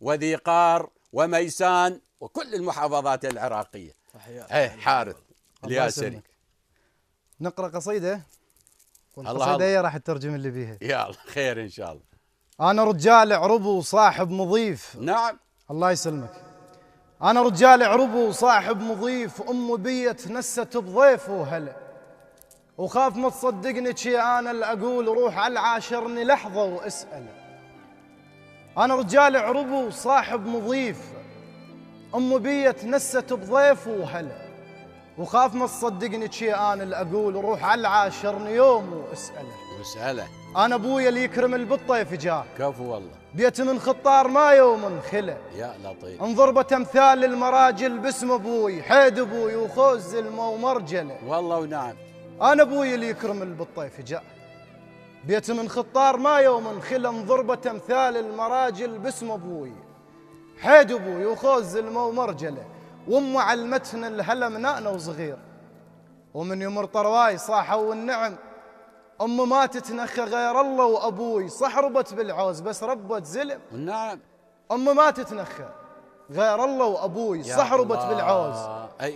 وذي قار وميسان وكل المحافظات العراقية. حارث الياسري. نقرأ قصيدة والقصيدة هي راح تترجم اللي بيها. يلا خير إن شاء الله. أنا رجال عربو صاحب مضيف. نعم. الله يسلمك. أنا رجال عربو صاحب مضيف، أم بي تنست بضيف وهلا، وخاف ما تصدقني شي أنا اللي أقول، روح على العاشرني لحظة واسأل. أنا رجال عربو صاحب مضيف، أم بي تنست بضيف وهلا، وخاف ما تصدقني شي أنا اللي أقول، روح على العاشرني يوم واسأله. أنا أبويا اللي يكرم البطيف جاه، كفو والله، بيت من خطار ما يوم خلا، يا لطيف. انضربت امثال المراجل باسم ابوي، حيد ابوي وخوز زلمه ومرجله. والله ونعم. انا ابوي اللي يكرم البطيف جاء، بيت من خطار ما يوم خلا، انضربت امثال المراجل باسم ابوي، حيد ابوي وخوز زلمه ومرجله. وامه علمتنا الهلا من انا وصغير، ومن يمر طرواي صاحوا والنعم، أم ما تتنخى غير الله وأبوي، صح ربت بالعوز بس ربت زلم. نعم. أم ما تتنخى غير الله وأبوي، صح ربت بالعوز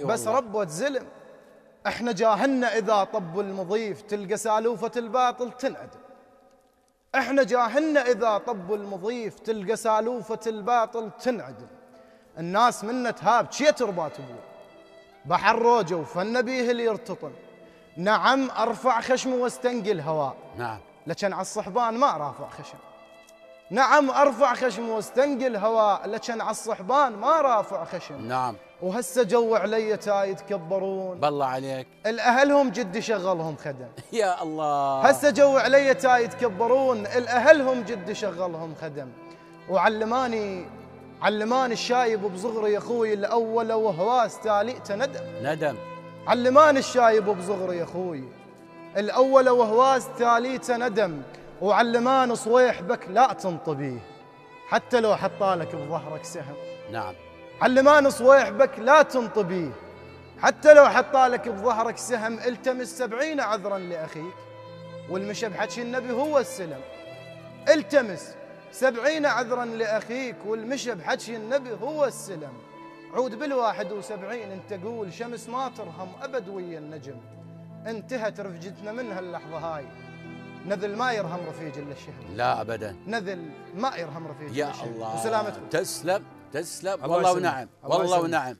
بس ربت زلم. احنا جاهلنا إذا طب المضيف، تلقى سالوفة الباطل تنعدم. احنا جاهلنا إذا طب المضيف، تلقى سالوفة الباطل تنعدم. الناس منا تهاب شي تربات أبوي، بحر روجه وفن بيه اللي يرتطم. نعم أرفع خشم واستنقي الهواء، نعم، لكن على الصحبان ما رافع خشم. نعم أرفع خشم واستنقي الهواء، لكن على الصحبان ما رافع خشم. نعم. وهسه جو علي تا يتكبرون، بالله عليك. الأهلهم جد شغلهم خدم. يا الله. هسه جو علي تا يتكبرون، الأهلهم جد شغلهم خدم. علماني الشايب بصغري يا اخوي، الأول وهواس تاليته ندم. علمان الشايب بصغري يا اخوي، الأول وهواس تاليته ندم. وعلمان صويح بك لا تنطبيه، حتى لو حطالك بظهرك سهم. نعم. علمان صويح بك لا تنطبيه، حتى لو حطالك بظهرك سهم. التمس 70 عذرا لأخيك، والمشى بحكي النبي هو السلم. التمس 70 عذرا لأخيك، والمشى بحكي النبي هو السلم. عود بال71 انت قول، شمس ما ترهم أبد ويا النجم. انتهت رفجتنا من هاللحظة هاي، نذل ما يرهم رفيج إلا الشهم. لا أبدا، نذل ما يرهم رفيج يا إلا الشهم. الله. وسلامتكم. تسلم والله ونعم. والله ونعم.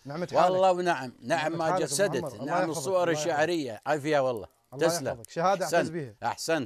نعمة حالك. والله ونعم. نعم ما جسدت. نعم الصور الشعرية عافية والله. تسلم. شهادة أعتز بها. أحسنت.